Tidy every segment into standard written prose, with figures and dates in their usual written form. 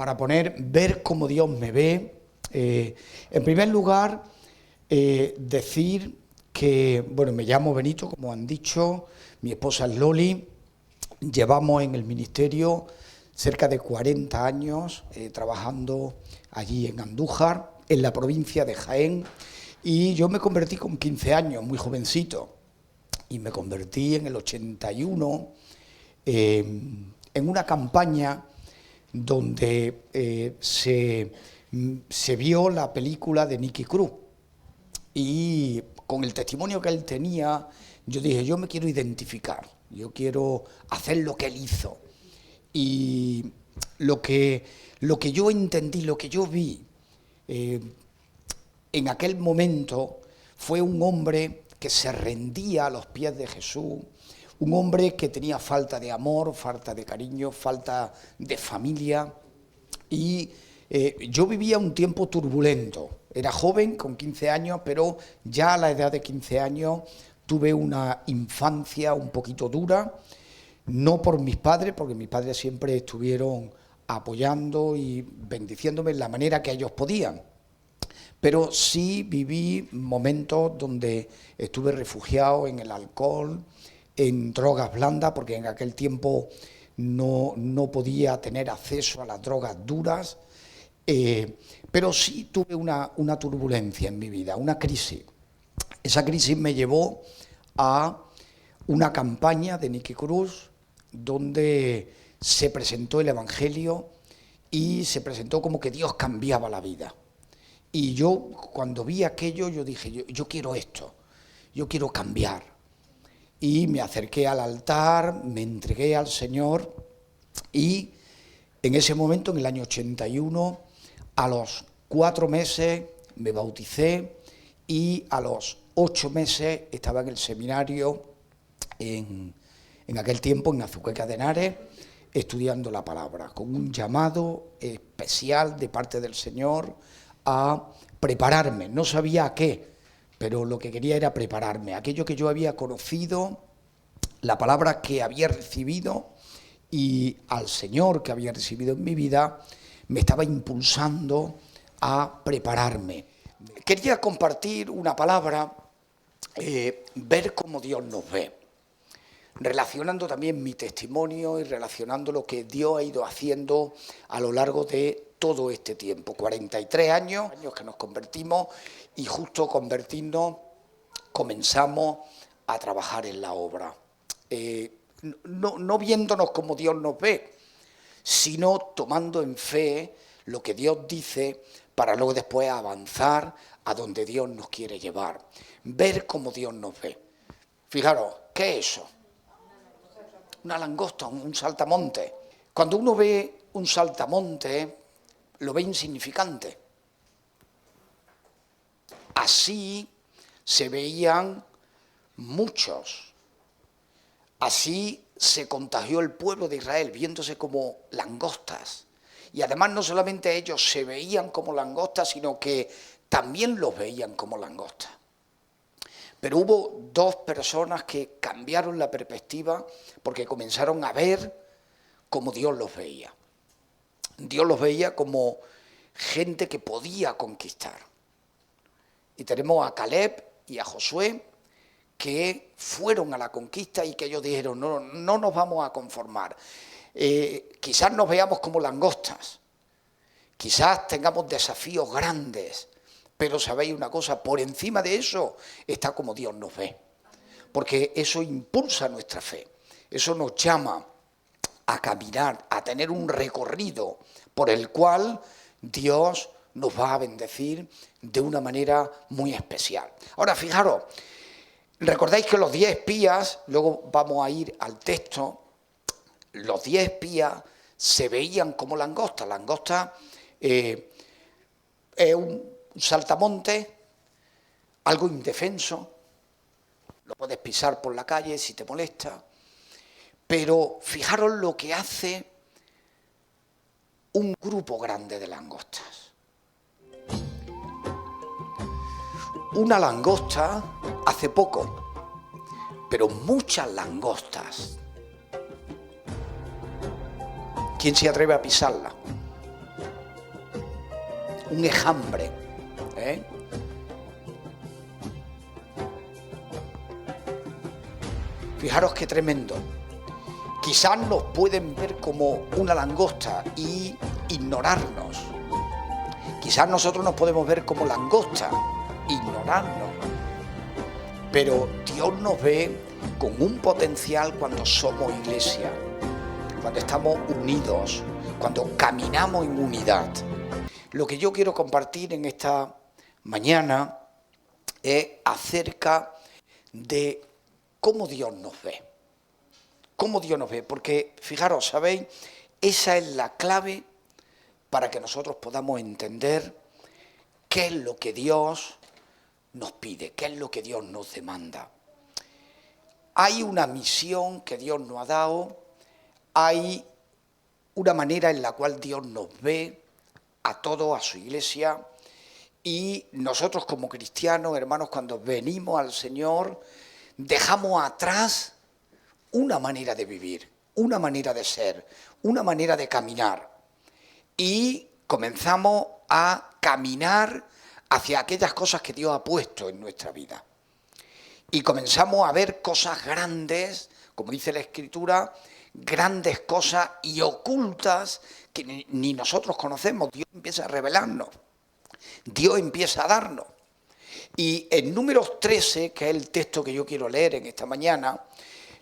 para ver cómo Dios me ve. En primer lugar, decir que, bueno, me llamo Benito, como han dicho, mi esposa es Loli, llevamos en el ministerio cerca de 40 años trabajando allí en Andújar, en la provincia de Jaén, y yo me convertí con 15 años, muy jovencito, y me convertí en el 81 en una campaña donde se vio la película de Nicky Cruz, y con el testimonio que él tenía, yo dije, yo me quiero identificar, yo quiero hacer lo que él hizo. Y lo que yo entendí, lo que yo vi en aquel momento fue un hombre que se rendía a los pies de Jesús, un hombre que tenía falta de amor, falta de cariño, falta de familia, y yo vivía un tiempo turbulento. Era joven, con 15 años, pero ya a la edad de 15 años tuve una infancia un poquito dura, no por mis padres, porque mis padres siempre estuvieron apoyando y bendiciéndome en la manera que ellos podían, pero sí viví momentos donde estuve refugiado en el alcohol, en drogas blandas, porque en aquel tiempo no podía tener acceso a las drogas duras, pero sí tuve una turbulencia en mi vida, una crisis. Esa crisis me llevó a una campaña de Nicky Cruz donde se presentó el Evangelio y se presentó como que Dios cambiaba la vida. Y yo, cuando vi aquello, yo dije, yo quiero esto, yo quiero cambiar. Y me acerqué al altar, me entregué al Señor, y en ese momento, en el año 81, a los 4 meses me bauticé, y a los 8 meses estaba en el seminario, en aquel tiempo en Azuqueca de Henares, estudiando la palabra, con un llamado especial de parte del Señor a prepararme. No sabía a qué, pero lo que quería era prepararme. Aquello que yo había conocido, la palabra que había recibido y al Señor que había recibido en mi vida, me estaba impulsando a prepararme. Quería compartir una palabra, ver cómo Dios nos ve, relacionando también mi testimonio y relacionando lo que Dios ha ido haciendo a lo largo de todo este tiempo, 43 años que nos convertimos, y justo convertirnos comenzamos a trabajar en la obra, no viéndonos como Dios nos ve, sino tomando en fe lo que Dios dice para luego después avanzar a donde Dios nos quiere llevar, ver cómo Dios nos ve. Fijaros, ¿qué es eso? Una langosta, un saltamonte. Cuando uno ve un saltamonte, lo ve insignificante. Así se veían muchos. Así se contagió el pueblo de Israel, viéndose como langostas. Y además no solamente ellos se veían como langostas, sino que también los veían como langostas. Pero hubo 2 personas que cambiaron la perspectiva porque comenzaron a ver como Dios los veía. Dios los veía como gente que podía conquistar. Y tenemos a Caleb y a Josué, que fueron a la conquista y que ellos dijeron, no nos vamos a conformar. Quizás nos veamos como langostas, quizás tengamos desafíos grandes, pero sabéis una cosa, por encima de eso está como Dios nos ve, porque eso impulsa nuestra fe, eso nos llama a caminar, a tener un recorrido por el cual Dios nos va a bendecir de una manera muy especial. Ahora, fijaros, recordáis que los 10 espías, luego vamos a ir al texto, los 10 espías se veían como langostas. Langosta es un saltamonte, algo indefenso, lo puedes pisar por la calle si te molesta, pero fijaros lo que hace un grupo grande de langostas. Una langosta hace poco, pero muchas langostas. ¿Quién se atreve a pisarla? un enjambre. Fijaros qué tremendo. Quizás nos pueden ver como una langosta y ignorarnos. Quizás nosotros nos podemos ver como langosta, ignorarnos. Pero Dios nos ve con un potencial cuando somos iglesia, cuando estamos unidos, cuando caminamos en unidad. Lo que yo quiero compartir en esta mañana es acerca de cómo Dios nos ve. Cómo Dios nos ve, porque fijaros, ¿sabéis? Esa es la clave para que nosotros podamos entender qué es lo que Dios nos pide, qué es lo que Dios nos demanda. Hay una misión que Dios nos ha dado, hay una manera en la cual Dios nos ve a todos, a su iglesia, y nosotros como cristianos, hermanos, cuando venimos al Señor, dejamos atrás una manera de vivir, una manera de ser, una manera de caminar, y comenzamos a caminar hacia aquellas cosas que Dios ha puesto en nuestra vida. Y comenzamos a ver cosas grandes, como dice la Escritura, grandes cosas y ocultas que ni nosotros conocemos. Dios empieza a revelarnos, Dios empieza a darnos. Y en Números 13, que es el texto que yo quiero leer en esta mañana,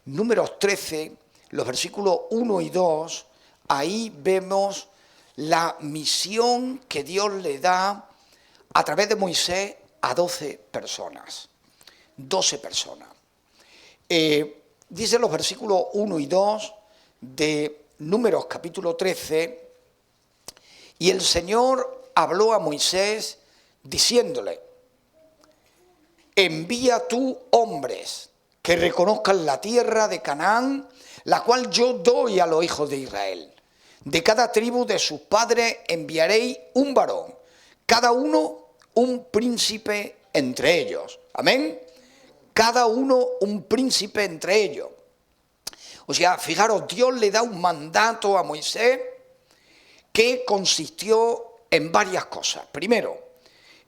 Números 13, los versículos 1 y 2, ahí vemos la misión que Dios le da a través de Moisés a 12 personas. 12 personas. Dice los versículos 1 y 2 de Números capítulo 13, y el Señor habló a Moisés diciéndole: envía tú hombres que reconozcan la tierra de Canaán, la cual yo doy a los hijos de Israel. De cada tribu de sus padres enviaréis un varón, cada uno un príncipe entre ellos. Amén. Cada uno un príncipe entre ellos. O sea, fijaros, Dios le da un mandato a Moisés que consistió en varias cosas. Primero,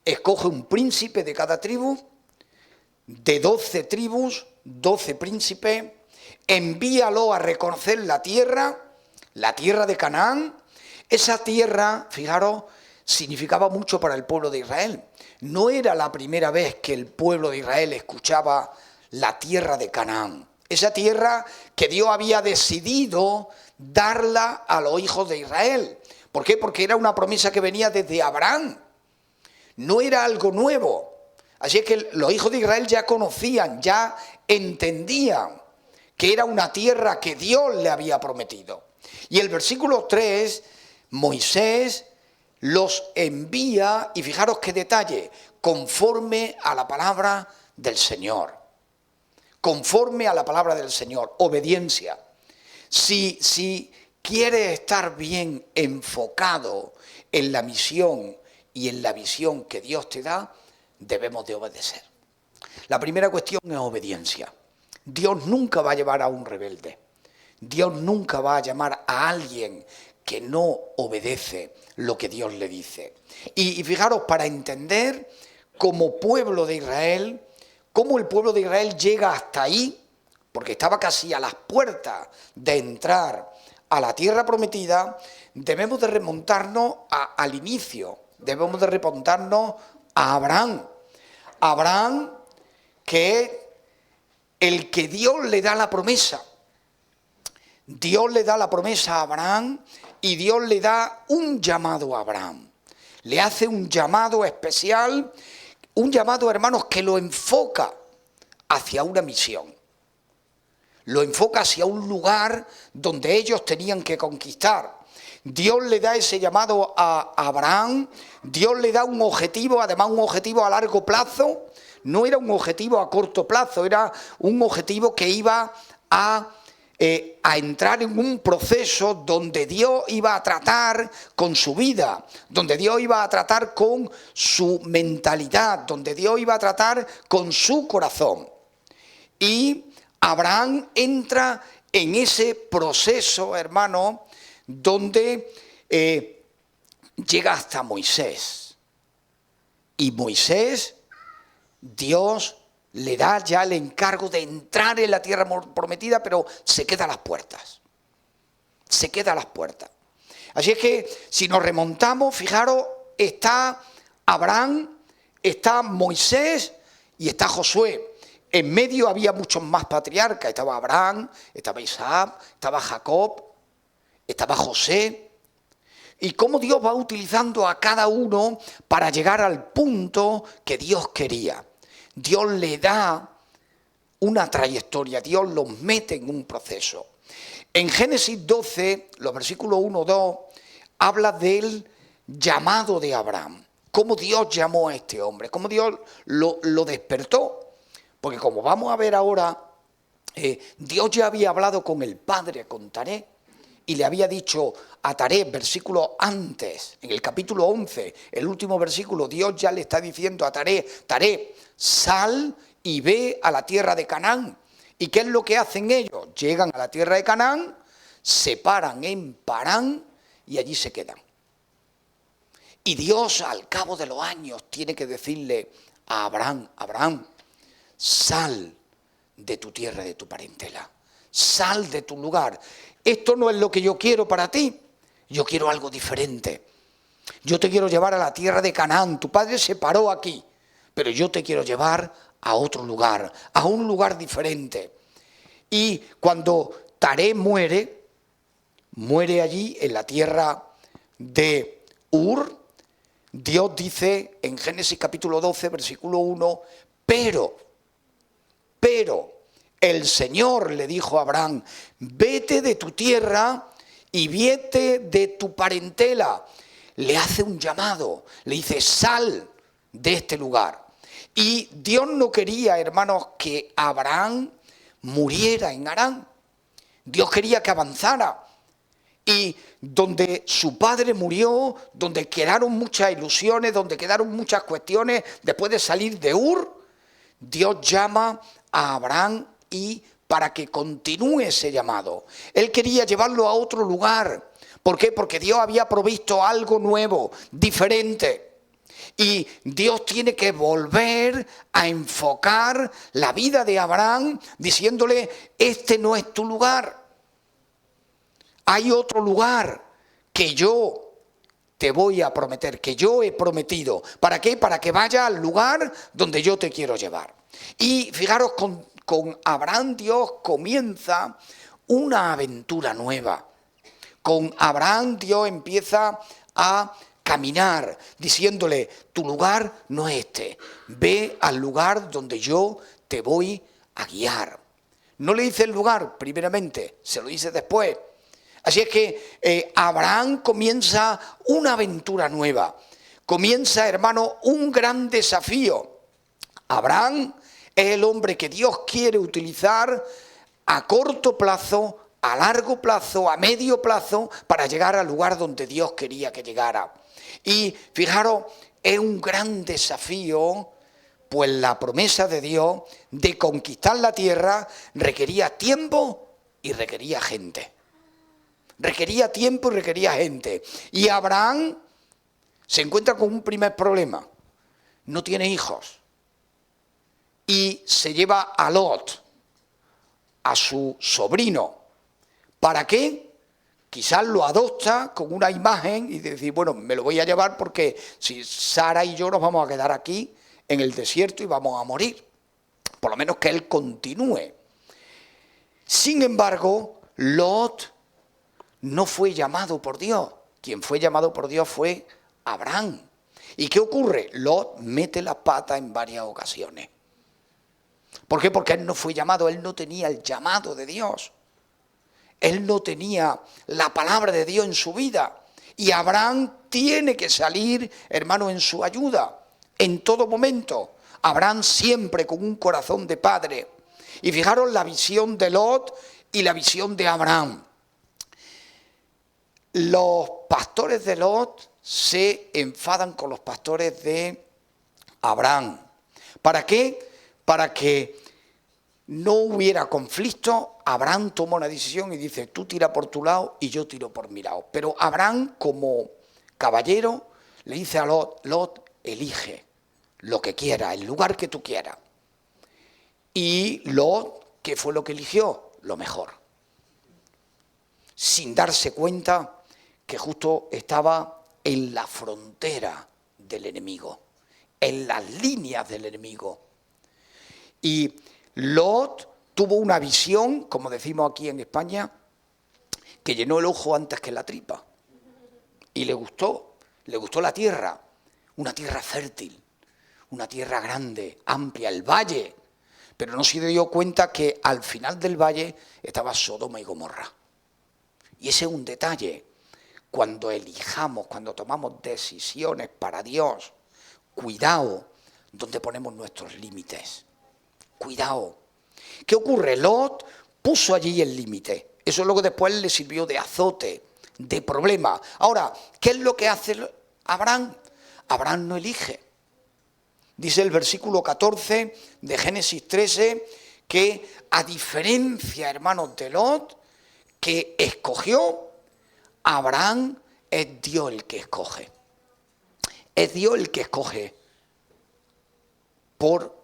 escoge un príncipe de cada tribu, de 12 tribus, 12 príncipes, envíalo a reconocer la tierra de Canaán. Esa tierra, fijaros, significaba mucho para el pueblo de Israel. No era la primera vez que el pueblo de Israel escuchaba la tierra de Canaán. Esa tierra que Dios había decidido darla a los hijos de Israel. ¿Por qué? Porque era una promesa que venía desde Abraham. No era algo nuevo. Así es que los hijos de Israel ya conocían, ya entendían que era una tierra que Dios le había prometido. Y el versículo 3, Moisés los envía, y fijaros qué detalle, conforme a la palabra del Señor. Conforme a la palabra del Señor, obediencia. Si quieres estar bien enfocado en la misión y en la visión que Dios te da, debemos de obedecer. La primera cuestión es obediencia. Dios nunca va a llevar a un rebelde. Dios nunca va a llamar a alguien que no obedece lo que Dios le dice. Y fijaros, para entender como pueblo de Israel, cómo el pueblo de Israel llega hasta ahí, porque estaba casi a las puertas de entrar a la tierra prometida, debemos de remontarnos al inicio, debemos de remontarnos a Abraham. Abraham, que es el que Dios le da la promesa. Dios le da la promesa a Abraham y Dios le da un llamado a Abraham. Le hace un llamado especial, un llamado, hermanos, que lo enfoca hacia una misión. Lo enfoca hacia un lugar donde ellos tenían que conquistar. Dios le da ese llamado a Abraham, Dios le da un objetivo, además un objetivo a largo plazo. No era un objetivo a corto plazo, era un objetivo que iba a entrar en un proceso donde Dios iba a tratar con su vida, donde Dios iba a tratar con su mentalidad, donde Dios iba a tratar con su corazón. Y Abraham entra en ese proceso, hermano, donde llega hasta Moisés. Y Moisés, Dios le da ya el encargo de entrar en la tierra prometida, pero se queda a las puertas. Se queda a las puertas. Así es que si nos remontamos, fijaros, está Abraham, está Moisés y está Josué. En medio había muchos más patriarcas. Estaba Abraham, estaba Isaac, estaba Jacob, estaba José. Y cómo Dios va utilizando a cada uno para llegar al punto que Dios quería. Dios le da una trayectoria, Dios los mete en un proceso. En Génesis 12, los versículos 1, 2, habla del llamado de Abraham. Cómo Dios llamó a este hombre, cómo Dios lo despertó. Porque como vamos a ver ahora, Dios ya había hablado con el padre, con Taré, y le había dicho a Taré, versículo antes, en el capítulo 11, el último versículo, Dios ya le está diciendo a Taré, Taré, sal y ve a la tierra de Canaán. ¿Y qué es lo que hacen ellos? Llegan a la tierra de Canaán, se paran en Parán y allí se quedan. Y Dios al cabo de los años tiene que decirle a Abraham, Abraham, sal de tu tierra, de tu parentela, sal de tu lugar. Esto no es lo que yo quiero para ti, yo quiero algo diferente. Yo te quiero llevar a la tierra de Canaán, tu padre se paró aquí, pero yo te quiero llevar a otro lugar, a un lugar diferente. Y cuando Taré muere allí en la tierra de Ur, Dios dice en Génesis capítulo 12, versículo 1, pero el Señor le dijo a Abraham, vete de tu tierra y vete de tu parentela. Le hace un llamado, le dice, sal de este lugar. Y Dios no quería, hermanos, que Abraham muriera en Harán. Dios quería que avanzara. Y donde su padre murió, donde quedaron muchas ilusiones, donde quedaron muchas cuestiones, después de salir de Ur, Dios llama a Abraham y para que continúe ese llamado. Él quería llevarlo a otro lugar. ¿Por qué? Porque Dios había provisto algo nuevo, diferente. Y Dios tiene que volver a enfocar la vida de Abraham diciéndole, este no es tu lugar. Hay otro lugar que yo te voy a prometer, que yo he prometido. ¿Para qué? Para que vaya al lugar donde yo te quiero llevar. Y fijaros, con Abraham Dios comienza una aventura nueva. Con Abraham Dios empieza a caminar diciéndole, tu lugar no es este, ve al lugar donde yo te voy a guiar. No le dice el lugar primeramente, se lo dice después. Así es que Abraham comienza una aventura nueva, comienza, hermano, un gran desafío. Abraham es el hombre que Dios quiere utilizar a corto plazo, a largo plazo, a medio plazo, para llegar al lugar donde Dios quería que llegara. Y fijaros, es un gran desafío, pues la promesa de Dios de conquistar la tierra requería tiempo y requería gente. Requería tiempo y requería gente. Y Abraham se encuentra con un primer problema. No tiene hijos. Y se lleva a Lot, a su sobrino. ¿Para qué? Quizás lo adopta con una imagen y decir, bueno, me lo voy a llevar porque si Sara y yo nos vamos a quedar aquí en el desierto y vamos a morir. Por lo menos que él continúe. Sin embargo, Lot no fue llamado por Dios. Quien fue llamado por Dios fue Abraham. ¿Y qué ocurre? Lot mete la pata en varias ocasiones. ¿Por qué? Porque él no fue llamado, él no tenía el llamado de Dios. Él no tenía la palabra de Dios en su vida. Y Abraham tiene que salir, hermano, en su ayuda, en todo momento. Abraham siempre con un corazón de padre. Y fijaros la visión de Lot y la visión de Abraham. Los pastores de Lot se enfadan con los pastores de Abraham. ¿Para qué? Para que no hubiera conflicto. Abraham toma una decisión y dice, tú tira por tu lado y yo tiro por mi lado. Pero Abraham, como caballero, le dice a Lot, Lot, elige. lo que quieras, el lugar que tú quieras. Y Lot, ¿qué fue lo que eligió? Lo mejor. Sin darse cuenta que justo estaba en la frontera del enemigo, en las líneas del enemigo. Y Lot tuvo una visión, como decimos aquí en España, que llenó el ojo antes que la tripa. Y le gustó la tierra, una tierra fértil, una tierra grande, amplia, el valle. Pero no se dio cuenta que al final del valle estaba Sodoma y Gomorra. Y ese es un detalle. Cuando elijamos, cuando tomamos decisiones para Dios, cuidado donde ponemos nuestros límites. Cuidado. ¿Qué ocurre? Lot puso allí el límite. Eso es lo que después le sirvió de azote, de problema. Ahora, ¿qué es lo que hace Abraham? Abraham no elige. Dice el versículo 14 de Génesis 13 que a diferencia, hermanos, de Lot, que escogió, Abraham es Dios el que escoge. Es Dios el que escoge por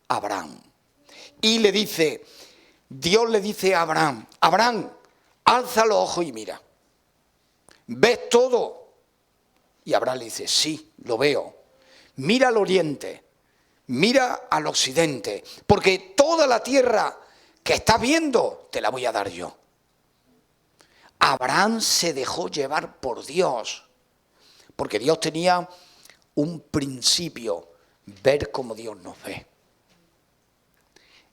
Abraham. Y le dice, Dios le dice a Abraham, Abraham, alza los ojos y mira. ¿Ves todo? Y Abraham le dice, sí, lo veo. Mira al oriente, mira al occidente, porque toda la tierra que estás viendo te la voy a dar yo. Abraham se dejó llevar por Dios, porque Dios tenía un principio, ver como Dios nos ve.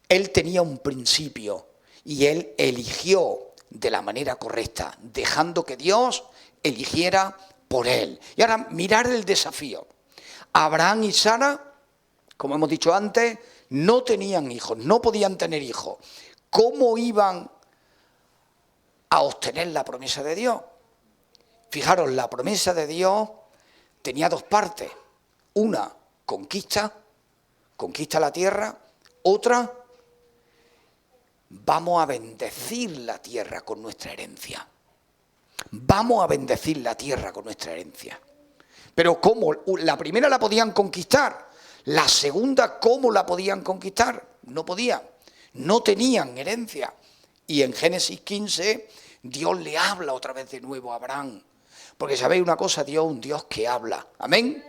Él tenía un principio y él eligió de la manera correcta, dejando que Dios eligiera por él. Y ahora mirar el desafío. Abraham y Sara, como hemos dicho antes, no tenían hijos, no podían tener hijos. ¿Cómo iban a obtener la promesa de Dios? Fijaros, la promesa de Dios tenía dos partes. Una, conquista la tierra. Otra, vamos a bendecir la tierra con nuestra herencia. Vamos a bendecir la tierra con nuestra herencia. Pero ¿cómo? La primera la podían conquistar. La segunda, ¿cómo la podían conquistar? No podían. No tenían herencia. Y en Génesis 15, Dios le habla otra vez de nuevo a Abraham. Porque sabéis una cosa, Dios es un Dios que habla. ¿Amén?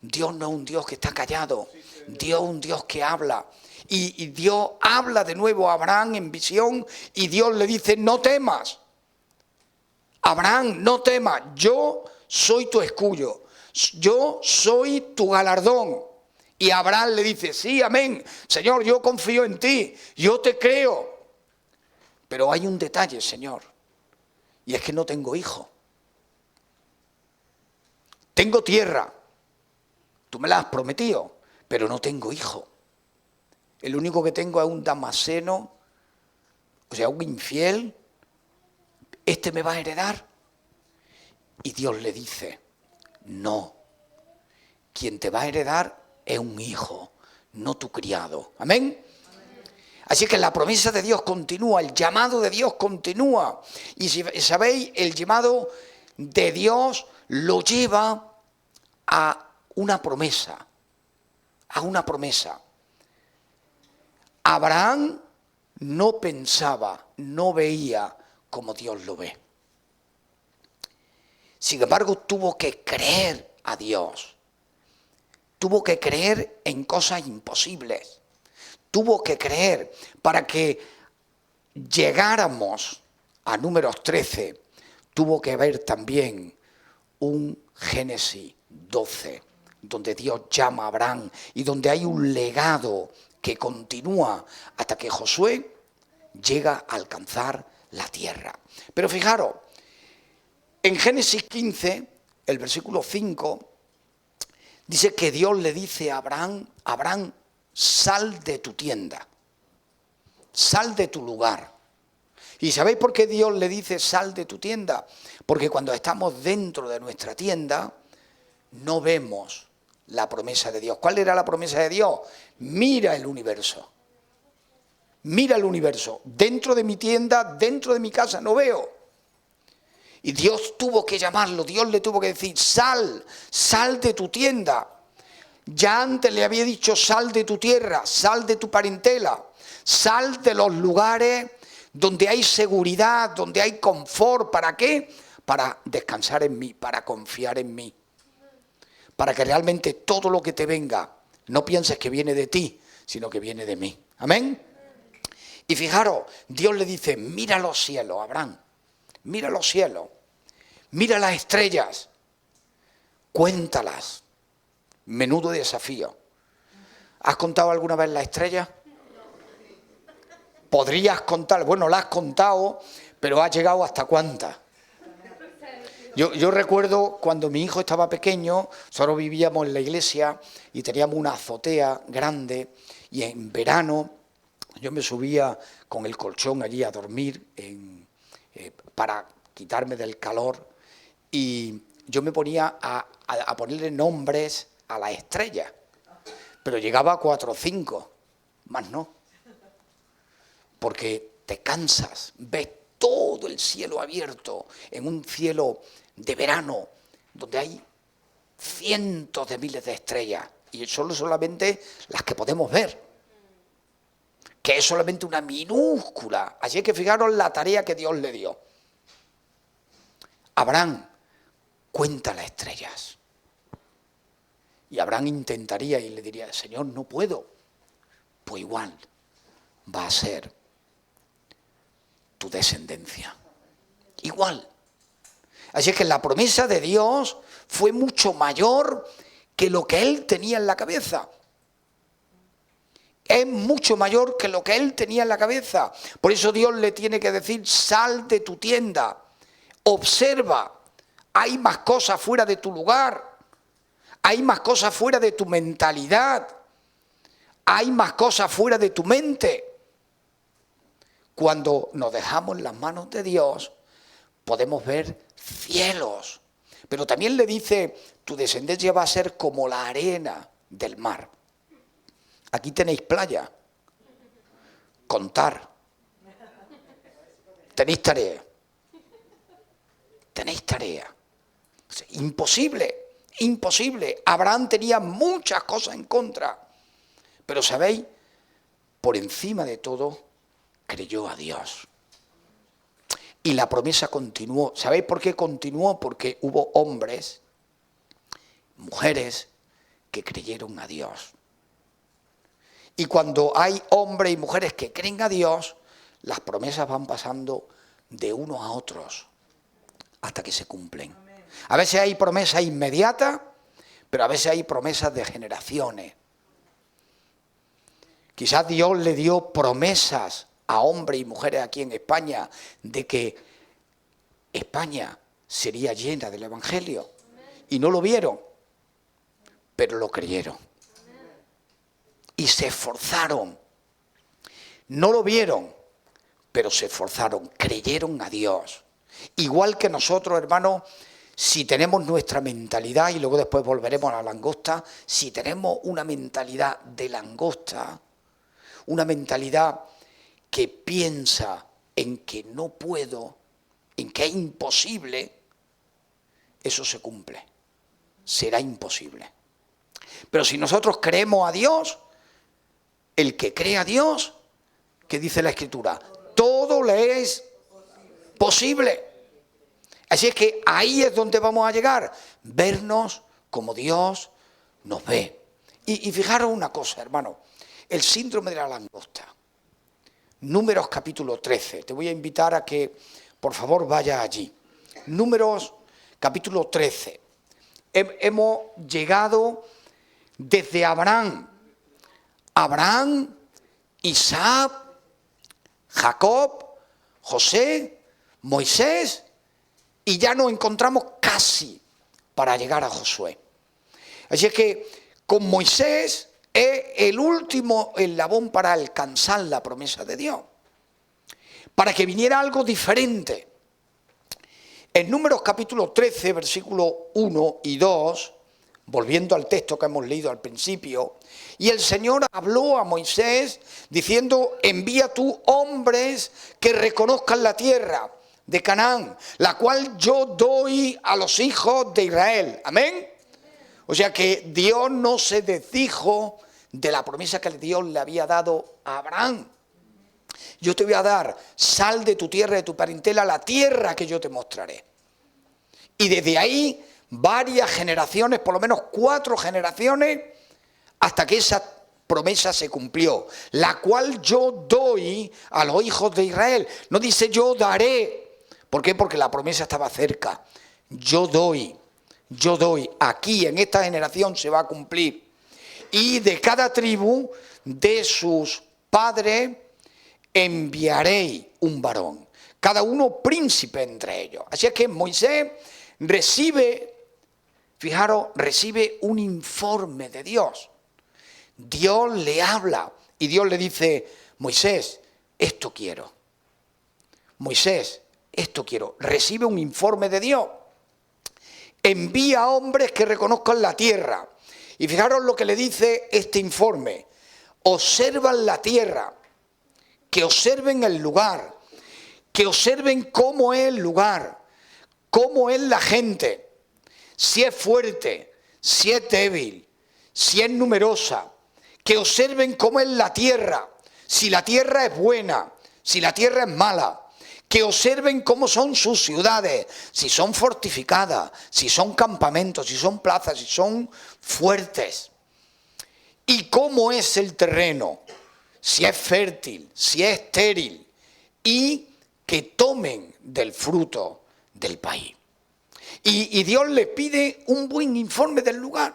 Dios no es un Dios que está callado. Dios es un Dios que habla. Y Dios habla de nuevo a Abraham en visión y Dios le dice, no temas. Abraham, no temas, yo soy tu escudo, yo soy tu galardón. Y Abraham le dice, sí, amén, Señor, yo confío en ti, yo te creo. Pero hay un detalle, Señor, y es que no tengo hijo. Tengo tierra, tú me la has prometido, pero no tengo hijo. El único que tengo es un damaseno, o sea, un infiel. ¿Este me va a heredar? Y Dios le dice, no, quien te va a heredar es un hijo, no tu criado. ¿Amén? Así que la promesa de Dios continúa, el llamado de Dios continúa. Y si sabéis, el llamado de Dios lo lleva a una promesa, a una promesa. Abraham no pensaba, no veía como Dios lo ve. Sin embargo, tuvo que creer a Dios. Tuvo que creer en cosas imposibles. Tuvo que creer para que llegáramos a Números 13. Tuvo que ver también un Génesis 12, donde Dios llama a Abraham y donde hay un legado que continúa hasta que Josué llega a alcanzar la tierra. Pero fijaros, en Génesis 15, el versículo 5, dice que Dios le dice a Abraham, Abraham, sal de tu tienda, sal de tu lugar. ¿Y sabéis por qué Dios le dice sal de tu tienda? Porque cuando estamos dentro de nuestra tienda, no vemos la promesa de Dios. ¿Cuál era la promesa de Dios? Mira el universo. Mira el universo. Dentro de mi tienda, dentro de mi casa, no veo. Y Dios tuvo que llamarlo, Dios le tuvo que decir, sal, sal de tu tienda. Ya antes le había dicho, sal de tu tierra, sal de tu parentela, sal de los lugares donde hay seguridad, donde hay confort. ¿Para qué? Para descansar en mí, para confiar en mí. Para que realmente todo lo que te venga, no pienses que viene de ti, sino que viene de mí. Amén. Y fijaros, Dios le dice, mira los cielos, Abraham, mira los cielos, mira las estrellas, cuéntalas. Menudo desafío. ¿Has contado alguna vez las estrellas? Podrías contar, bueno, las has contado, pero has llegado hasta cuántas. Yo recuerdo cuando mi hijo estaba pequeño, nosotros vivíamos en la iglesia y teníamos una azotea grande y en verano yo me subía con el colchón allí a dormir para quitarme del calor y yo me ponía a ponerle nombres a las estrellas, pero llegaba a 4 o 5, más no, porque te cansas, ves todo el cielo abierto, en un cielo de verano, donde hay cientos de miles de estrellas, y son solamente las que podemos ver, que es solamente una minúscula. Así es que fijaros la tarea que Dios le dio. Abraham, cuenta las estrellas. Y Abraham intentaría y le diría, Señor, no puedo. Pues igual va a ser tu descendencia. Igual. Así es que la promesa de Dios fue mucho mayor que lo que él tenía en la cabeza. Es mucho mayor que lo que él tenía en la cabeza. Por eso Dios le tiene que decir, sal de tu tienda, observa, hay más cosas fuera de tu lugar. Hay más cosas fuera de tu mentalidad. Hay más cosas fuera de tu mente. Cuando nos dejamos en las manos de Dios, podemos ver cielos. Pero también le dice, tu descendencia va a ser como la arena del mar. Aquí tenéis playa. Contar. Tenéis tarea. Tenéis tarea. Imposible. Imposible. Abraham tenía muchas cosas en contra. Pero ¿sabéis? Por encima de todo, creyó a Dios. Y la promesa continuó. ¿Sabéis por qué continuó? Porque hubo hombres, mujeres, que creyeron a Dios. Y cuando hay hombres y mujeres que creen a Dios, las promesas van pasando de unos a otros hasta que se cumplen. A veces hay promesas inmediatas, pero a veces hay promesas de generaciones. Quizás Dios le dio promesas a hombres y mujeres aquí en España de que España sería llena del Evangelio. Y no lo vieron, pero lo creyeron. Y se esforzaron. No lo vieron, pero se esforzaron, creyeron a Dios. Igual que nosotros, hermanos, si tenemos nuestra mentalidad, y luego después volveremos a la langosta, si tenemos una mentalidad de langosta, una mentalidad que piensa en que no puedo, en que es imposible, eso se cumple. Será imposible. Pero si nosotros creemos a Dios, el que cree a Dios, ¿qué dice la Escritura? Todo le es posible. Así es que ahí es donde vamos a llegar, vernos como Dios nos ve. Y fijaros una cosa, hermano, el síndrome de la langosta. Números capítulo 13, te voy a invitar a que por favor vayas allí. Números capítulo 13. Hemos llegado desde Abraham, Isaac, Jacob, José, Moisés, y ya nos encontramos casi para llegar a Josué. Así es que con Moisés es el último eslabón para alcanzar la promesa de Dios, para que viniera algo diferente. En Números capítulo 13, versículos 1 y 2, volviendo al texto que hemos leído al principio, y el Señor habló a Moisés diciendo, envía tú hombres que reconozcan la tierra de Canaán, la cual yo doy a los hijos de Israel. Amén. O sea que Dios no se desdijo de la promesa que Dios le había dado a Abraham. Yo te voy a dar, sal de tu tierra, de tu parentela, la tierra que yo te mostraré. Y desde ahí, varias generaciones, por lo menos 4 generaciones, hasta que esa promesa se cumplió, la cual yo doy a los hijos de Israel. No dice yo daré. ¿Por qué? Porque la promesa estaba cerca. Yo doy, aquí en esta generación se va a cumplir. Y de cada tribu de sus padres enviaréis un varón, cada uno príncipe entre ellos. Así es que Moisés recibe, fijaros, recibe un informe de Dios. Dios le habla y Dios le dice, Moisés, esto quiero. Moisés, esto quiero. Recibe un informe de Dios. Envía hombres que reconozcan la tierra. Y fijaros lo que le dice este informe. Observan la tierra, que observen el lugar, que observen cómo es el lugar, cómo es la gente, si es fuerte, si es débil, si es numerosa, que observen cómo es la tierra, si la tierra es buena, si la tierra es mala, que observen cómo son sus ciudades, si son fortificadas, si son campamentos, si son plazas, si son fuertes, y cómo es el terreno, si es fértil, si es estéril, y que tomen del fruto del país. Y Dios les pide un buen informe del lugar.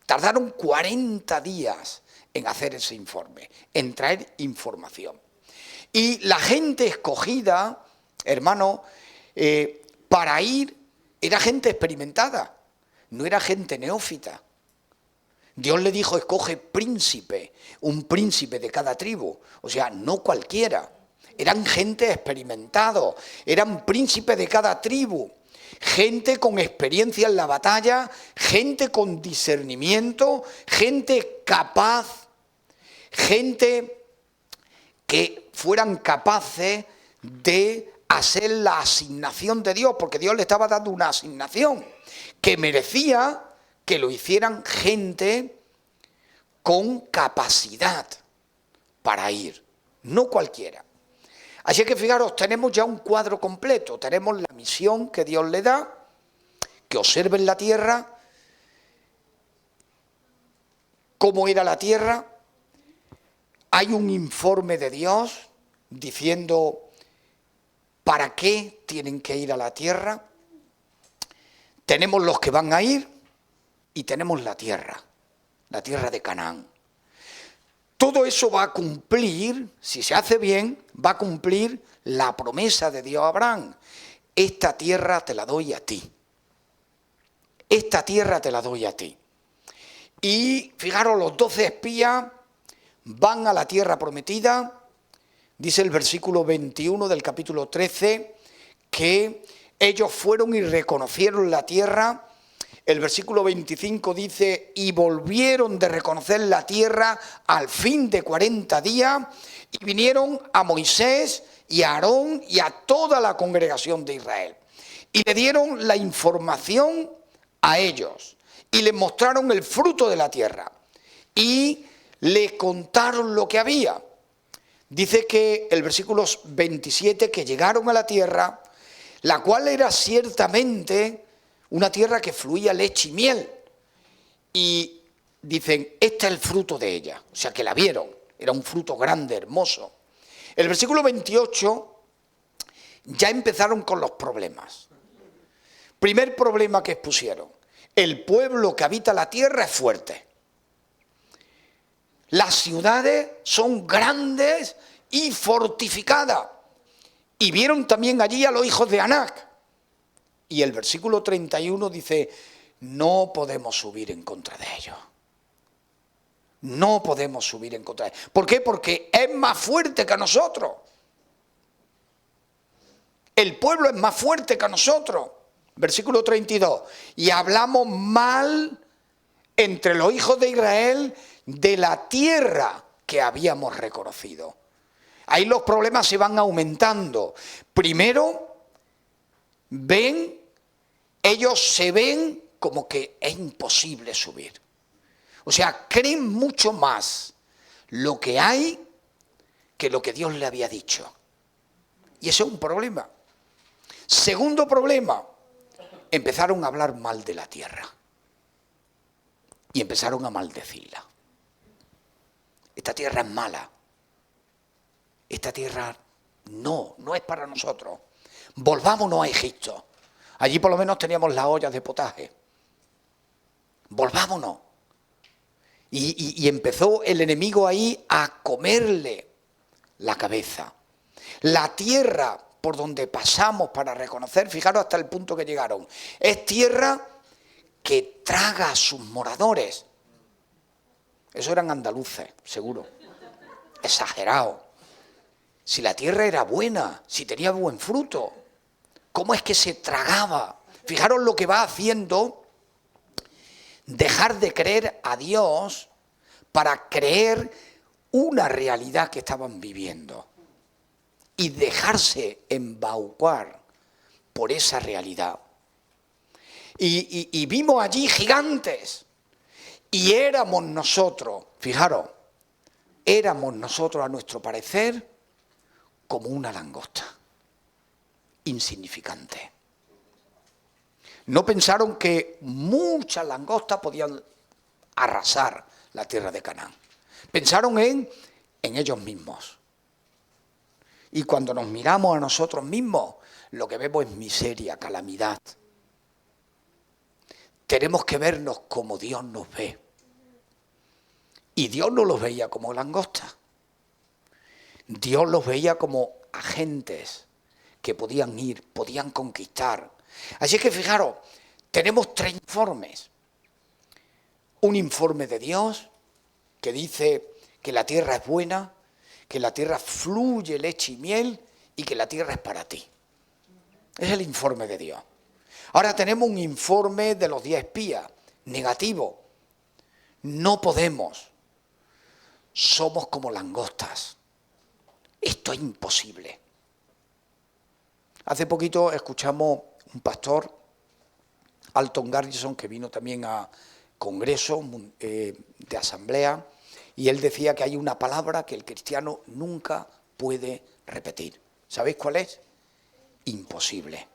Tardaron 40 días en hacer ese informe, en traer información. Y la gente escogida, hermano, para ir, era gente experimentada, no era gente neófita. Dios le dijo, escoge príncipe, un príncipe de cada tribu, o sea, no cualquiera. Eran gente experimentados, eran príncipes de cada tribu, gente con experiencia en la batalla, gente con discernimiento, gente capaz, gente que fueran capaces de hacer la asignación de Dios, porque Dios le estaba dando una asignación que merecía que lo hicieran gente con capacidad para ir, no cualquiera. Así que fijaros, tenemos ya un cuadro completo, tenemos la misión que Dios le da, que observen la tierra, cómo era la tierra, hay un informe de Dios diciendo para qué tienen que ir a la tierra, tenemos los que van a ir y tenemos la tierra de Canaán. Todo eso va a cumplir, si se hace bien, va a cumplir la promesa de Dios a Abraham. Esta tierra te la doy a ti. Esta tierra te la doy a ti. Y fijaros, los 12 espías van a la tierra prometida. Dice el versículo 21 del capítulo 13 que ellos fueron y reconocieron la tierra. El versículo 25 dice, y volvieron de reconocer la tierra al fin de 40 días, y vinieron a Moisés y a Aarón y a toda la congregación de Israel. Y le dieron la información a ellos, y les mostraron el fruto de la tierra, y le contaron lo que había. Dice que el versículo 27, que llegaron a la tierra, la cual era ciertamente una tierra que fluía leche y miel. Y dicen, este es el fruto de ella. O sea, que la vieron. Era un fruto grande, hermoso. El versículo 28, ya empezaron con los problemas. Primer problema que expusieron. El pueblo que habita la tierra es fuerte. Las ciudades son grandes y fortificadas. Y vieron también allí a los hijos de Anac. Y el versículo 31 dice, no podemos subir en contra de ellos. No podemos subir en contra de ellos. ¿Por qué? Porque es más fuerte que nosotros. El pueblo es más fuerte que nosotros. Versículo 32. Y hablamos mal entre los hijos de Israel de la tierra que habíamos reconocido. Ahí los problemas se van aumentando. Primero, ellos se ven como que es imposible subir. O sea, creen mucho más lo que hay que lo que Dios le había dicho. Y eso es un problema. Segundo problema, empezaron a hablar mal de la tierra. Y empezaron a maldecirla. Esta tierra es mala. Esta tierra no es para nosotros. Volvámonos a Egipto. Allí por lo menos teníamos las ollas de potaje. Volvámonos. Y empezó el enemigo ahí a comerle la cabeza. La tierra por donde pasamos para reconocer, fijaros hasta el punto que llegaron, es tierra que traga a sus moradores. Eso eran andaluces, seguro. Exagerado. Si la tierra era buena, si tenía buen fruto, ¿cómo es que se tragaba? Fijaros lo que va haciendo dejar de creer a Dios para creer una realidad que estaban viviendo y dejarse embaucar por esa realidad. Y vimos allí gigantes y éramos nosotros, fijaros, éramos nosotros a nuestro parecer como una langosta, insignificante. No pensaron que muchas langostas podían arrasar la tierra de Canaán. Pensaron en ellos mismos. Y cuando nos miramos a nosotros mismos, lo que vemos es miseria, calamidad. Tenemos que vernos como Dios nos ve. Y Dios no los veía como langostas. Dios los veía como agentes que podían ir, podían conquistar. Así que fijaros, tenemos 3 informes. Un informe de Dios que dice que la tierra es buena, que la tierra fluye leche y miel y que la tierra es para ti. Es el informe de Dios. Ahora tenemos un informe de los 10 espías, negativo. No podemos. Somos como langostas. Esto es imposible. Hace poquito escuchamos un pastor, Alton Garrison, que vino también a congreso de asamblea, y él decía que hay una palabra que el cristiano nunca puede repetir. ¿Sabéis cuál es? Imposible.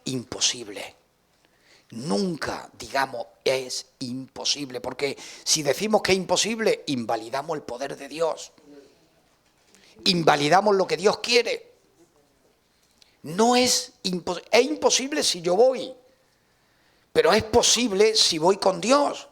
Imposible. Nunca digamos es imposible, porque si decimos que es imposible, invalidamos el poder de Dios. Invalidamos lo que Dios quiere. No es imposible si yo voy, pero es posible si voy con Dios.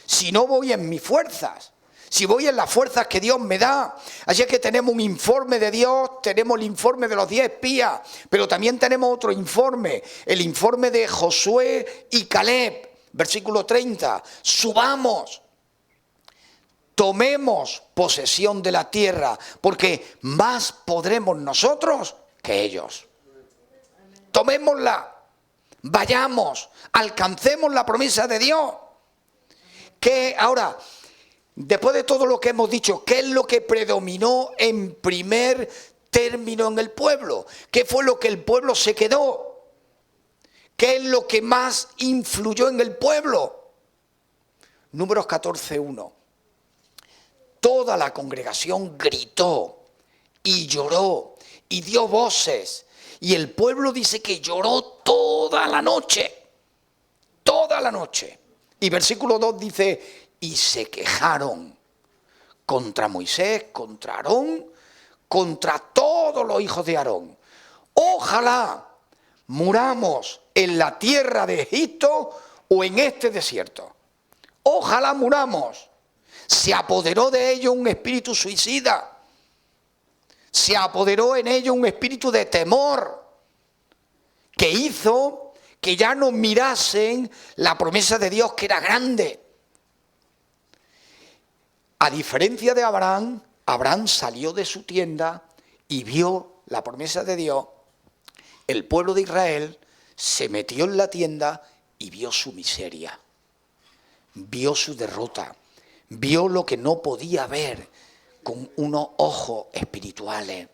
Si no voy en mis fuerzas, si voy en las fuerzas que Dios me da. Así es que tenemos un informe de Dios, tenemos el informe de los 10 espías, pero también tenemos otro informe, el informe de Josué y Caleb, versículo 30. Subamos, tomemos posesión de la tierra, porque más podremos nosotros que ellos. Tomémosla, vayamos, alcancemos la promesa de Dios. Que ahora, después de todo lo que hemos dicho, ¿qué es lo que predominó en primer término en el pueblo? ¿Qué fue lo que el pueblo se quedó? ¿Qué es lo que más influyó en el pueblo? Números 14:1. Toda la congregación gritó y lloró y dio voces. Y el pueblo dice que lloró toda la noche. Toda la noche. Y versículo 2 dice, y se quejaron contra Moisés, contra Aarón, contra todos los hijos de Aarón. Ojalá muramos en la tierra de Egipto o en este desierto. Ojalá muramos. Se apoderó de ellos un espíritu suicida. Se apoderó en ellos un espíritu de temor que hizo que ya no mirasen la promesa de Dios, que era grande. A diferencia de Abraham, Abraham salió de su tienda y vio la promesa de Dios. El pueblo de Israel se metió en la tienda y vio su miseria, vio su derrota, vio lo que no podía ver con unos ojos espirituales.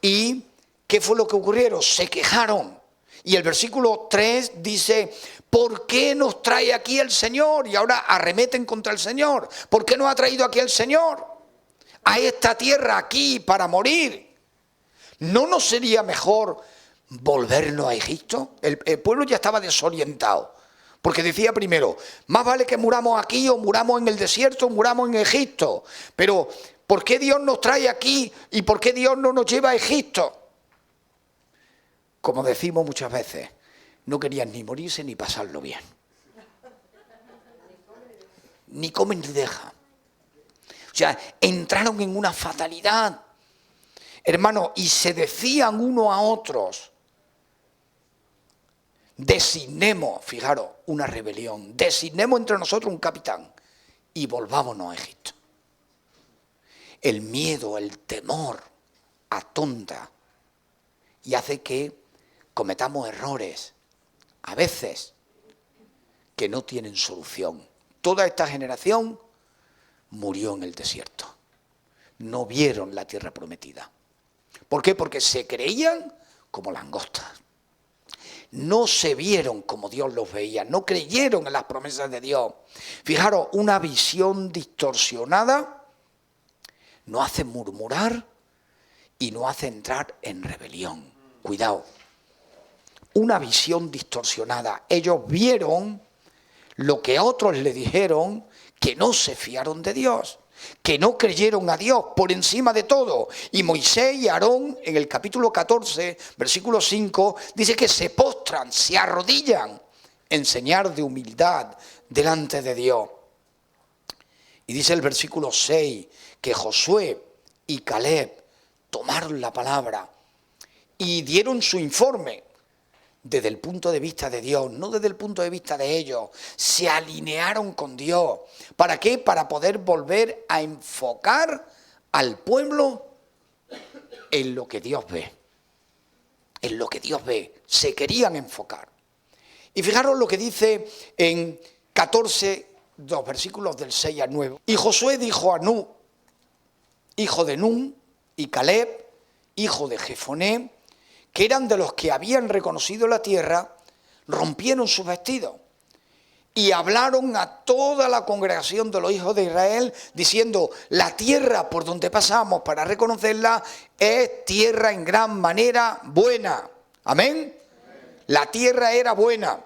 ¿Y qué fue lo que ocurrieron? Se quejaron. Y el versículo 3 dice, ¿por qué nos trae aquí el Señor? Y ahora arremeten contra el Señor. ¿Por qué nos ha traído aquí el Señor a esta tierra aquí para morir? ¿No nos sería mejor volvernos a Egipto? El pueblo ya estaba desorientado, porque decía primero, más vale que muramos aquí o muramos en el desierto o muramos en Egipto. Pero ¿por qué Dios nos trae aquí y por qué Dios no nos lleva a Egipto? Como decimos muchas veces, no querían ni morirse ni pasarlo bien. Ni comen ni dejan. O sea, entraron en una fatalidad. Hermano, y se decían unos a otros, designemos, fijaros, una rebelión, designemos entre nosotros un capitán y volvámonos a Egipto. El miedo, el temor atonta y hace que cometamos errores, a veces, que no tienen solución. Toda esta generación murió en el desierto. No vieron la tierra prometida. ¿Por qué? Porque se creían como langostas. No se vieron como Dios los veía, no creyeron en las promesas de Dios. Fijaros, una visión distorsionada nos hace murmurar y nos hace entrar en rebelión. Cuidado. Una visión distorsionada. Ellos vieron lo que otros le dijeron, que no se fiaron de Dios, que no creyeron a Dios por encima de todo. Y Moisés y Aarón, en el capítulo 14, versículo 5, dice que se postran, se arrodillan en señal de humildad delante de Dios. Y dice el versículo 6, que Josué y Caleb tomaron la palabra y dieron su informe desde el punto de vista de Dios, no desde el punto de vista de ellos. Se alinearon con Dios. ¿Para qué? Para poder volver a enfocar al pueblo en lo que Dios ve. En lo que Dios ve. Se querían enfocar. Y fijaros lo que dice en 14, 2 versículos del 6 al 9. Y Josué dijo a Nun, hijo de Nun, y Caleb, hijo de Jefoné, que eran de los que habían reconocido la tierra, rompieron sus vestidos y hablaron a toda la congregación de los hijos de Israel, diciendo, la tierra por donde pasamos para reconocerla es tierra en gran manera buena. ¿Amén? La tierra era buena.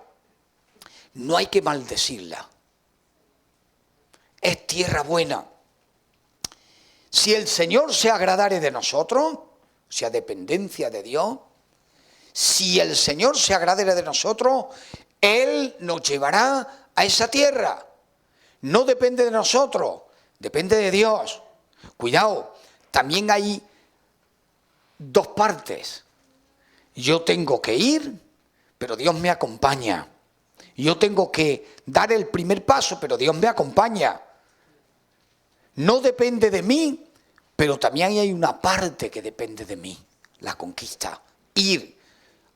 No hay que maldecirla. Es tierra buena. Si el Señor se agradare de nosotros, o sea, dependencia de Dios, si el Señor se agradare de nosotros, Él nos llevará a esa tierra. No depende de nosotros, depende de Dios. Cuidado, también hay dos partes. Yo tengo que ir, pero Dios me acompaña. Yo tengo que dar el primer paso, pero Dios me acompaña. No depende de mí, pero también hay una parte que depende de mí, la conquista, ir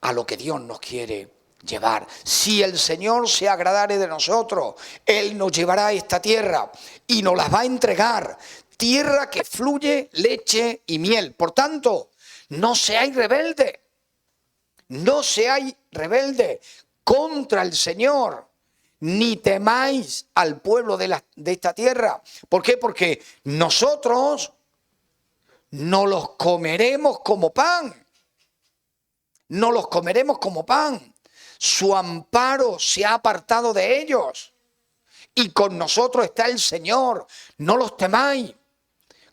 a lo que Dios nos quiere llevar. Si el Señor se agradare de nosotros, Él nos llevará a esta tierra y nos la va a entregar, tierra que fluye leche y miel. Por tanto, no seáis rebeldes, no seáis rebeldes contra el Señor, ni temáis al pueblo de esta tierra. ¿Por qué? Porque nosotros no los comeremos como pan. No los comeremos como pan. Su amparo se ha apartado de ellos. Y con nosotros está el Señor. No los temáis.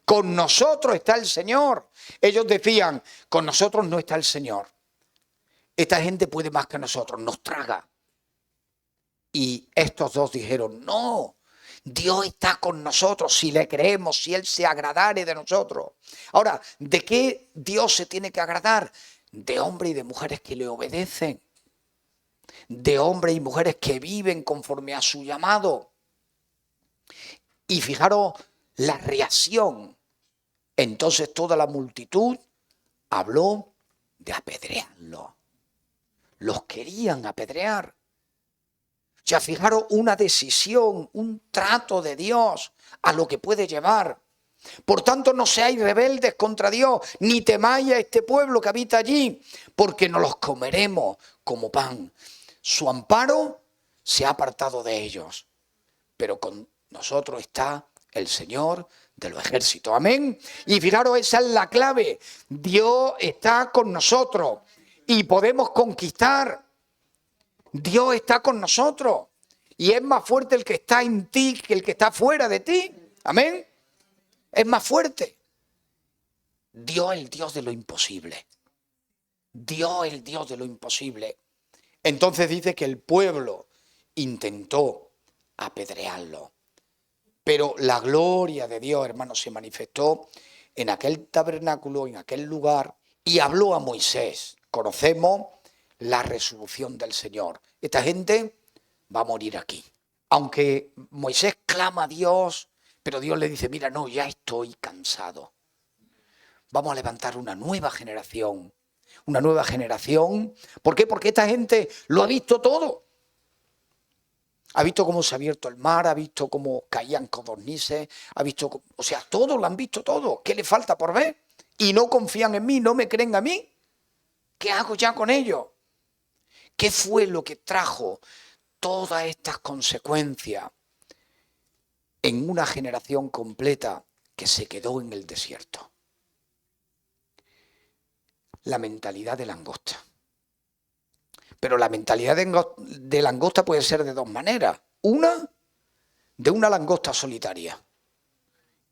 Con nosotros está el Señor. Ellos decían, con nosotros no está el Señor. Esta gente puede más que nosotros, nos traga. Y estos dos dijeron, no, Dios está con nosotros si le creemos, si Él se agradare de nosotros. Ahora, ¿de qué Dios se tiene que agradar? De hombres y de mujeres que le obedecen. De hombres y mujeres que viven conforme a su llamado. Y fijaros la reacción. Entonces toda la multitud habló de apedrearlo. Los querían apedrear. Ya fijaros una decisión, un trato de Dios a lo que puede llevar. Por tanto, no seáis rebeldes contra Dios, ni temáis a este pueblo que habita allí, porque nos los comeremos como pan. Su amparo se ha apartado de ellos, pero con nosotros está el Señor de los ejércitos. Amén. Y fijaros, esa es la clave. Dios está con nosotros y podemos conquistar. Dios está con nosotros y es más fuerte el que está en ti que el que está fuera de ti. Amén. Es más fuerte. Dios es el Dios de lo imposible. Dios es el Dios de lo imposible. Entonces dice que el pueblo intentó apedrearlo. Pero la gloria de Dios, hermanos, se manifestó en aquel tabernáculo, en aquel lugar, y habló a Moisés. Conocemos la resolución del Señor. Esta gente va a morir aquí. Aunque Moisés clama a Dios, pero Dios le dice, mira, no, ya estoy cansado. Vamos a levantar una nueva generación. Una nueva generación. ¿Por qué? Porque esta gente lo ha visto todo. Ha visto cómo se ha abierto el mar, ha visto cómo caían codornices, ha visto, o sea, todo lo han visto todo. ¿Qué le falta por ver? Y no confían en mí, no me creen a mí. ¿Qué hago ya con ellos? ¿Qué fue lo que trajo todas estas consecuencias en una generación completa que se quedó en el desierto? La mentalidad de langosta. Pero la mentalidad de langosta puede ser de dos maneras. Una, de una langosta solitaria.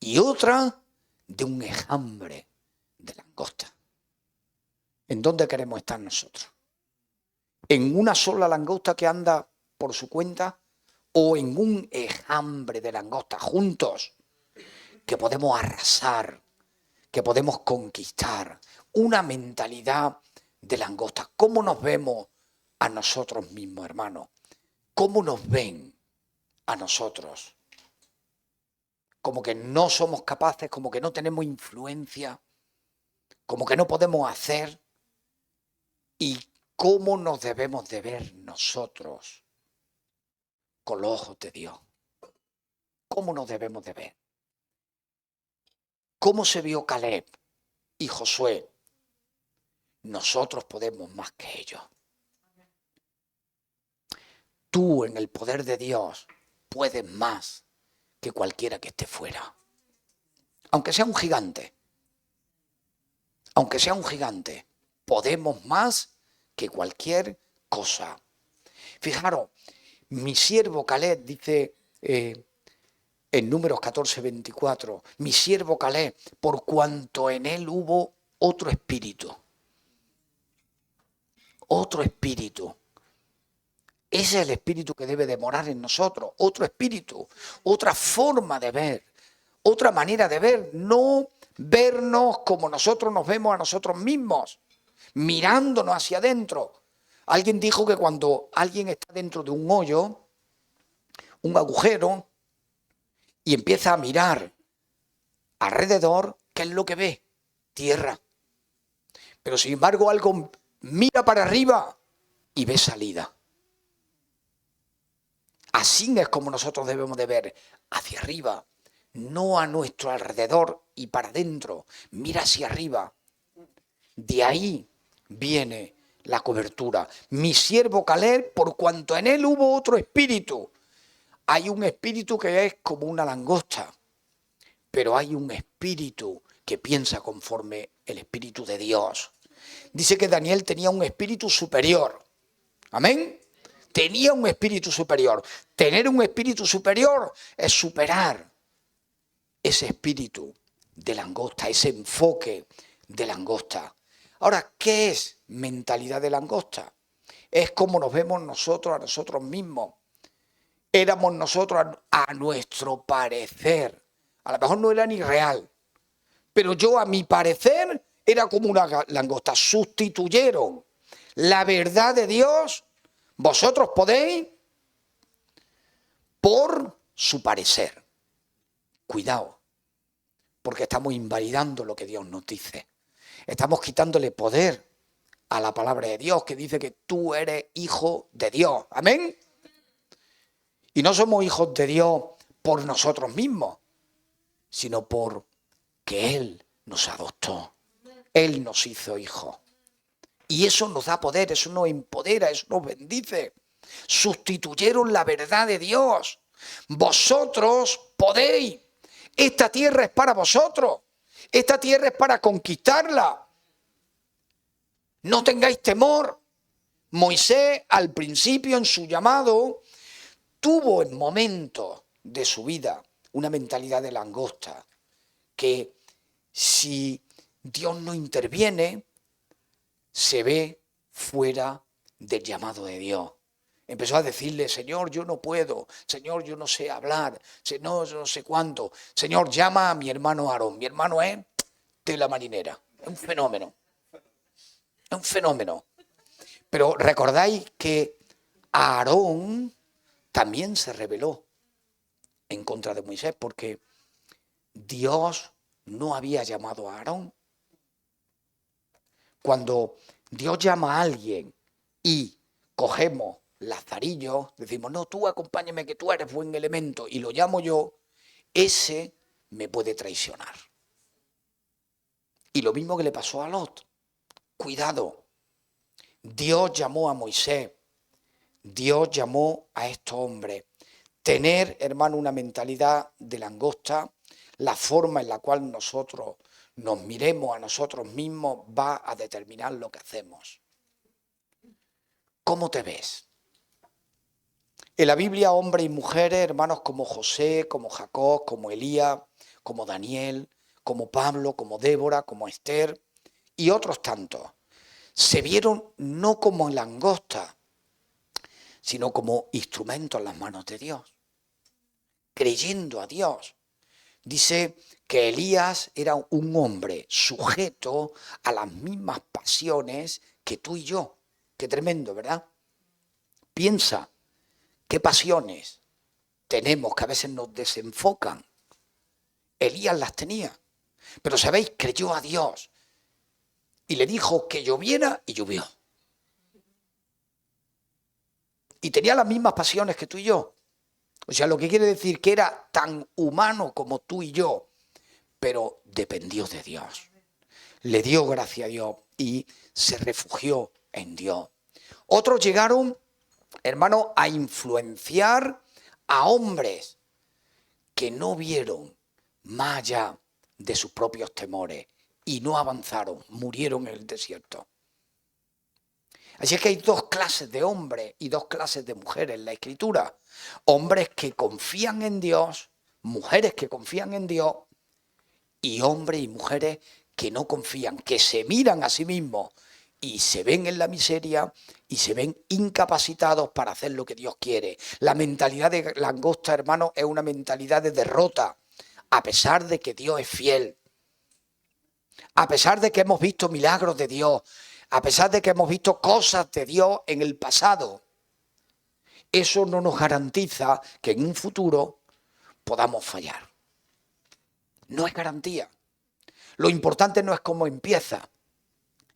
Y otra, de un enjambre de langosta. ¿En dónde queremos estar nosotros? ¿En una sola langosta que anda por su cuenta? ¿O en un enjambre de langosta juntos que podemos arrasar, que podemos conquistar? Una mentalidad de langosta. ¿Cómo nos vemos a nosotros mismos, hermanos? ¿Cómo nos ven a nosotros? Como que no somos capaces, como que no tenemos influencia, como que no podemos hacer. ¿Y cómo nos debemos de ver nosotros con los ojos de Dios? ¿Cómo nos debemos de ver? ¿Cómo se vio Caleb y Josué? Nosotros podemos más que ellos. Tú en el poder de Dios puedes más que cualquiera que esté fuera. Aunque sea un gigante. Aunque sea un gigante. Podemos más que cualquier cosa. Fijaros, mi siervo Caleb dice en Números 14:24, mi siervo Caleb, por cuanto en él hubo otro espíritu. Otro espíritu. Ese es el espíritu que debe de morar en nosotros. Otro espíritu, otra forma de ver, otra manera de ver. No vernos como nosotros nos vemos a nosotros mismos, mirándonos hacia adentro. Alguien dijo que cuando alguien está dentro de un hoyo, un agujero, y empieza a mirar alrededor, ¿qué es lo que ve? Tierra. Pero sin embargo algo mira para arriba y ve salida. Así es como nosotros debemos de ver, hacia arriba, no a nuestro alrededor y para adentro. Mira hacia arriba. De ahí viene la cobertura. Mi siervo Caleb, por cuanto en él hubo otro espíritu. Hay un espíritu que es como una langosta, pero hay un espíritu que piensa conforme el espíritu de Dios. Dice que Daniel tenía un espíritu superior. Amén. Tenía un espíritu superior. Tener un espíritu superior es superar ese espíritu de langosta, ese enfoque de langosta. Ahora, ¿qué es mentalidad de langosta? Es como nos vemos nosotros a nosotros mismos. Éramos nosotros a nuestro parecer. A lo mejor no era ni real, pero yo a mi parecer era como una langosta. Sustituyeron la verdad de Dios. Vosotros podéis por su parecer. Cuidado, porque estamos invalidando lo que Dios nos dice. Estamos quitándole poder a la palabra de Dios que dice que tú eres hijo de Dios. Amén. Y no somos hijos de Dios por nosotros mismos, sino por que Él nos adoptó. Él nos hizo hijos. Y eso nos da poder, eso nos empodera, eso nos bendice. Sustituyeron la verdad de Dios. Vosotros podéis. Esta tierra es para vosotros. Esta tierra es para conquistarla. No tengáis temor. Moisés, al principio en su llamado, tuvo en momentos de su vida una mentalidad de langosta, que si Dios no interviene, se ve fuera del llamado de Dios. Empezó a decirle, Señor, yo no puedo, Señor, yo no sé hablar, Señor, yo no sé cuánto. Señor, llama a mi hermano Aarón. Mi hermano es tela marinera, es un fenómeno, es un fenómeno. Pero recordáis que Aarón también se rebeló en contra de Moisés, porque Dios no había llamado a Aarón. Cuando Dios llama a alguien y cogemos lazarillos, decimos, no, tú acompáñame que tú eres buen elemento, y lo llamo yo, ese me puede traicionar. Y lo mismo que le pasó a Lot. Cuidado, Dios llamó a Moisés, Dios llamó a estos hombres. Tener, hermano, una mentalidad de langosta, la forma en la cual nosotros nos miremos a nosotros mismos va a determinar lo que hacemos. ¿Cómo te ves? En la Biblia, hombres y mujeres, hermanos como José, como Jacob, como Elías, como Daniel, como Pablo, como Débora, como Esther y otros tantos, se vieron no como langosta, sino como instrumentos en las manos de Dios, creyendo a Dios. Dice que Elías era un hombre sujeto a las mismas pasiones que tú y yo. Qué tremendo, ¿verdad? Piensa qué pasiones tenemos que a veces nos desenfocan. Elías las tenía, pero sabéis, creyó a Dios y le dijo que lloviera y llovió. Y tenía las mismas pasiones que tú y yo. O sea, lo que quiere decir que era tan humano como tú y yo, pero dependió de Dios. Le dio gracia a Dios y se refugió en Dios. Otros llegaron, hermano, a influenciar a hombres que no vieron más allá de sus propios temores y no avanzaron, murieron en el desierto. Así es que hay dos clases de hombres y dos clases de mujeres en la Escritura. Hombres que confían en Dios, mujeres que confían en Dios, y hombres y mujeres que no confían, que se miran a sí mismos y se ven en la miseria y se ven incapacitados para hacer lo que Dios quiere. La mentalidad de langosta, hermano, es una mentalidad de derrota, a pesar de que Dios es fiel, a pesar de que hemos visto milagros de Dios, a pesar de que hemos visto cosas de Dios en el pasado. Eso no nos garantiza que en un futuro podamos fallar. No es garantía. Lo importante no es cómo empieza,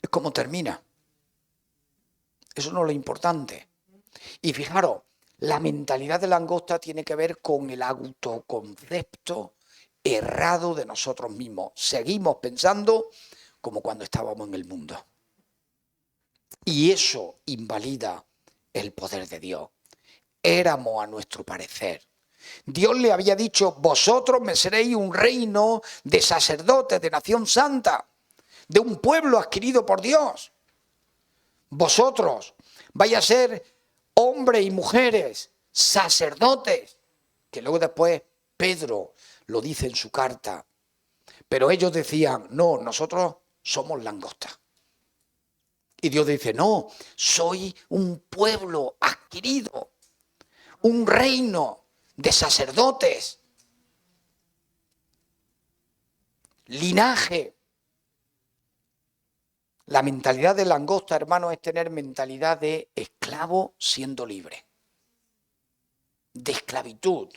es cómo termina. Eso no es lo importante. Y fijaros, la mentalidad de langosta tiene que ver con el autoconcepto errado de nosotros mismos. Seguimos pensando como cuando estábamos en el mundo. Y eso invalida el poder de Dios. Éramos a nuestro parecer. Dios le había dicho, vosotros me seréis un reino de sacerdotes, de nación santa, de un pueblo adquirido por Dios. Vosotros vais a ser hombres y mujeres, sacerdotes, que luego después Pedro lo dice en su carta. Pero ellos decían, no, nosotros somos langostas. Y Dios dice, no, soy un pueblo adquirido, un reino de sacerdotes, linaje. La mentalidad de langosta, hermano, es tener mentalidad de esclavo siendo libre, de esclavitud.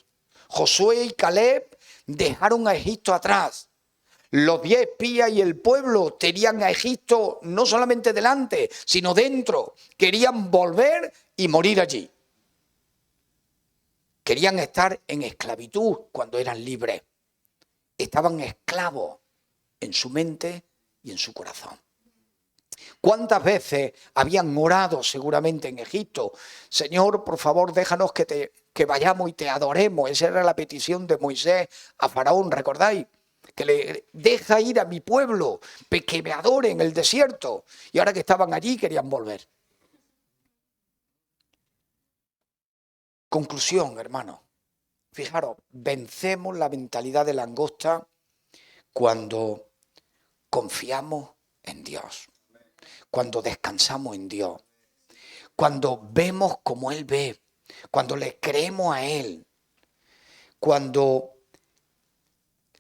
Josué y Caleb dejaron a Egipto atrás. Los 10 espías y el pueblo tenían a Egipto no solamente delante, sino dentro. Querían volver y morir allí. Querían estar en esclavitud cuando eran libres. Estaban esclavos en su mente y en su corazón. ¿Cuántas veces habían orado seguramente en Egipto? Señor, por favor, déjanos que vayamos y te adoremos. Esa era la petición de Moisés a Faraón, ¿recordáis? Que le deja ir a mi pueblo, que me adore en el desierto. Y ahora que estaban allí querían volver. Conclusión, hermano. Fijaros, vencemos la mentalidad de langosta cuando confiamos en Dios, cuando descansamos en Dios, cuando vemos como Él ve, cuando le creemos a Él, cuando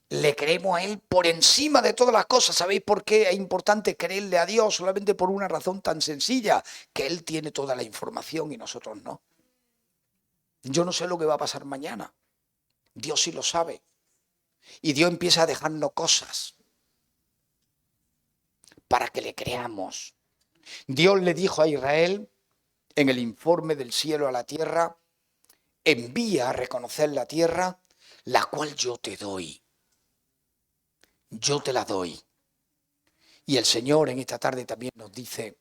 le creemos a Él por encima de todas las cosas. ¿Sabéis por qué es importante creerle a Dios? Solamente por una razón tan sencilla, que Él tiene toda la información y nosotros no. Yo no sé lo que va a pasar mañana. Dios sí lo sabe. Y Dios empieza a dejarnos cosas para que le creamos. Dios le dijo a Israel en el informe del cielo a la tierra: envía a reconocer la tierra, la cual yo te doy. Yo te la doy. Y el Señor en esta tarde también nos dice: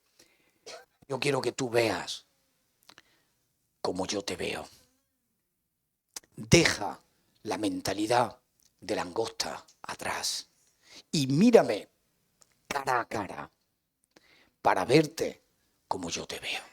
yo quiero que tú veas como yo te veo. Deja la mentalidad de langosta atrás y mírame cara a cara para verte como yo te veo.